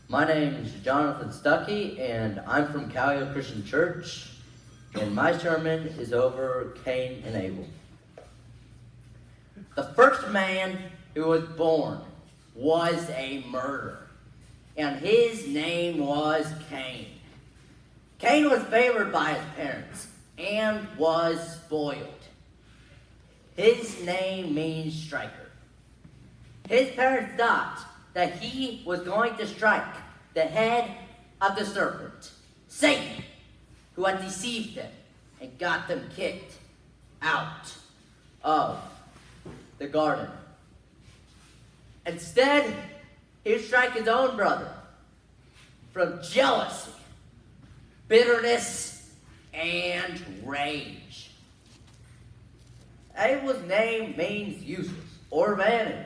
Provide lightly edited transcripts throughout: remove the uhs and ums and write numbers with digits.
My name is Jonathan Stucki, and I'm from Calio Christian Church, and my sermon is over Cain and Abel. The first man who was born was a murderer, and his name was Cain. Cain was favored by his parents and was spoiled. His name means striker. His parents thought that he was going to strike the head of the serpent, Satan, who had deceived them and got them kicked out of the garden. Instead, he would strike his own brother from jealousy, bitterness, and rage. Abel's name means useless or vanity.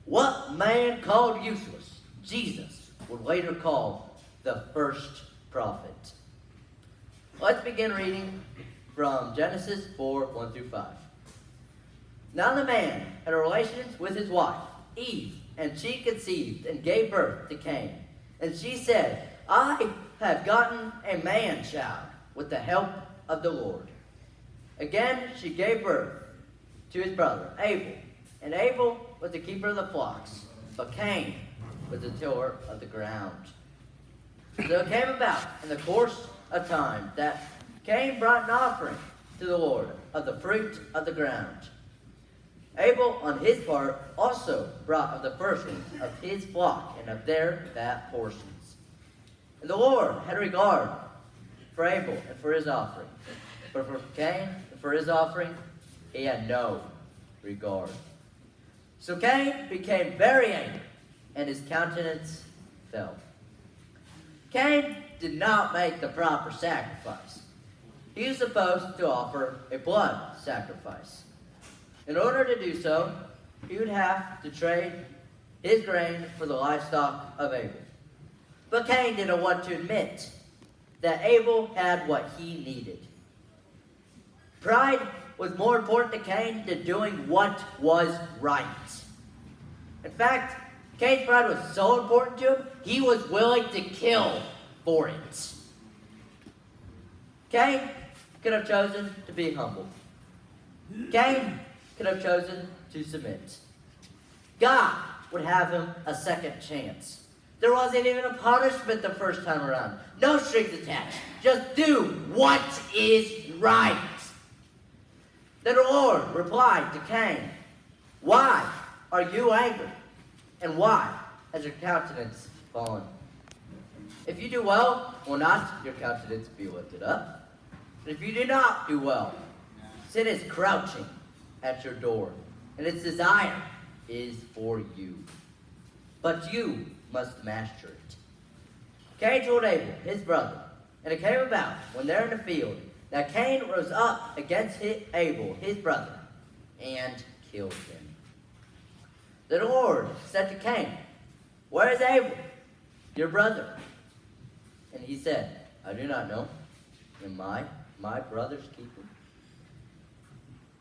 What man called useless, Jesus would later call the first prophet. Let's begin reading from Genesis 4, 1 through 5. Now the man had relations with his wife, Eve, and she conceived and gave birth to Cain. And she said, I have gotten a man-child with the help of the Lord. Again she gave birth to his brother, Abel. And Abel was the keeper of the flocks, but Cain was the tiller of the ground. So it came about in the course of time that Cain brought an offering to the Lord of the fruit of the ground. Abel, on his part, also brought of the firstlings of his flock and of their fat portions. And the Lord had regard for Abel and for his offering, but for Cain and for his offering he had no regard. So Cain became very angry, and his countenance fell. Cain did not make the proper sacrifice. He was supposed to offer a blood sacrifice. In order to do so, he would have to trade his grain for the livestock of Abel. But Cain didn't want to admit that Abel had what he needed. Pride was more important to Cain than doing what was right. In fact, Cain's pride was so important to him, he was willing to kill for it. Cain could have chosen to be humble. Cain could have chosen to submit. God would have him a second chance. There wasn't even a punishment the first time around. No strings attached. Just do what is right. Then the Lord replied to Cain, why are you angry? And why has your countenance fallen? If you do well, will not your countenance be lifted up? And if you do not do well, sin is crouching at your door, and its desire is for you. But you must master it. Cain told Abel, his brother, and it came about, when they're in the field, that Cain rose up against Abel, his brother, and killed him. Then the Lord said to Cain, where is Abel, your brother? And he said, I do not know. Am I my brother's keeper?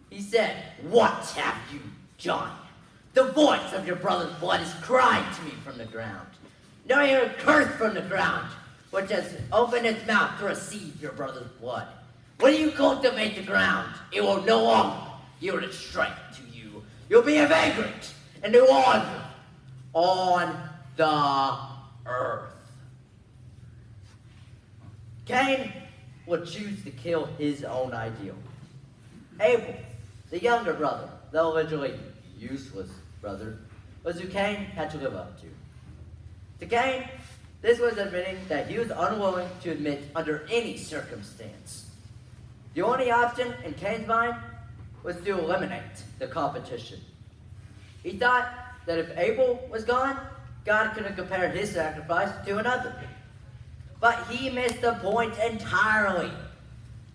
He said, what have you done? The voice of your brother's blood is crying to me from the ground. Now I hear a curse from the ground, which has opened its mouth to receive your brother's blood. When you cultivate the ground, it will no longer yield its strength to you. You'll be a vagrant and no longer on the earth. Cain would choose to kill his own ideal. Abel, the younger brother, the originally useless brother, was who Cain had to live up to. To Cain, this was admitting that he was unwilling to admit under any circumstance. The only option in Cain's mind was to eliminate the competition. He thought that if Abel was gone, God could have compared his sacrifice to another. But he missed the point entirely.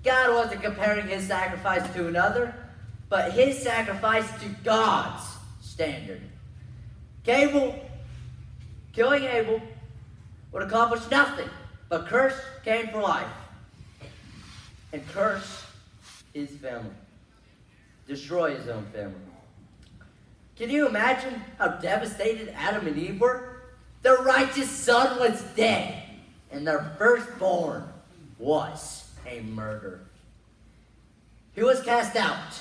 God wasn't comparing his sacrifice to another, but his sacrifice to God's standard. Killing Abel would accomplish nothing but curse Cain for life and curse his family, destroy his own family. Can you imagine how devastated Adam and Eve were? Their righteous son was dead, and their firstborn was a murderer. He was cast out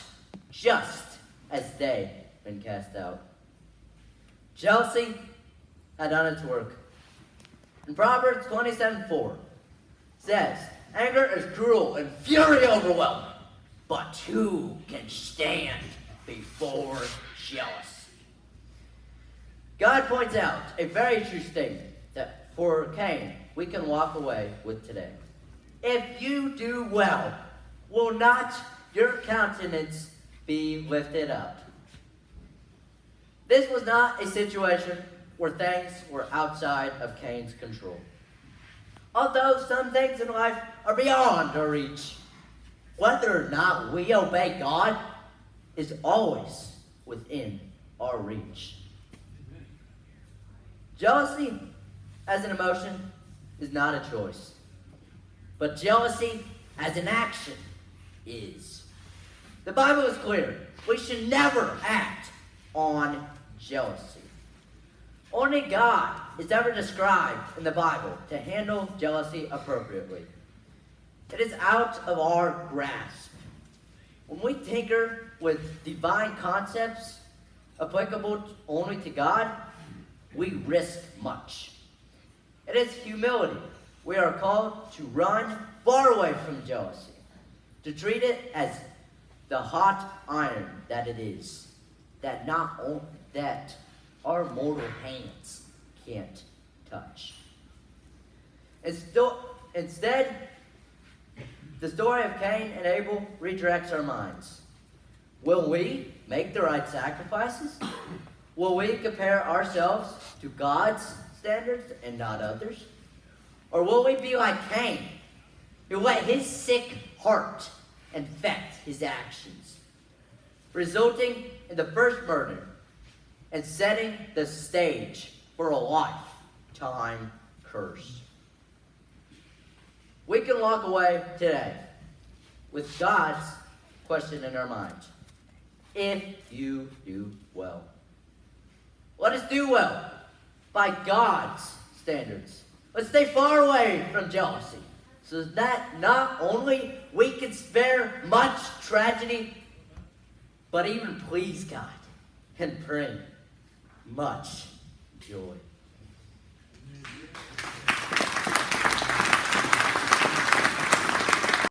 just as they had been cast out. Jealousy had done its work. In Proverbs 27:4 says, anger is cruel and fury overwhelming, but who can stand before jealousy? God points out a very true statement that for Cain, we can walk away with today. If you do well, will not your countenance be lifted up? This was not a situation where things were outside of Cain's control. Although some things in life are beyond our reach, whether or not we obey God is always within our reach. Jealousy as an emotion is not a choice, but jealousy as an action is. The Bible is clear. We should never act on jealousy. Only God is ever described in the Bible to handle jealousy appropriately. It is out of our grasp. When we tinker with divine concepts applicable only to God, we risk much. It is humility. We are called to run far away from jealousy, to treat it as the hot iron that it is, that our mortal hands can't touch. Instead, the story of Cain and Abel redirects our minds. Will we make the right sacrifices? Will we compare ourselves to God's standards and not others? Or will we be like Cain, who let his sick heart infect his actions, resulting in the first murder and setting the stage for a lifetime curse? We can walk away today with God's question in our minds. If you do well. Let us do well by God's standards. Let's stay far away from jealousy so that not only we can spare much tragedy, but even please God and bring much joy.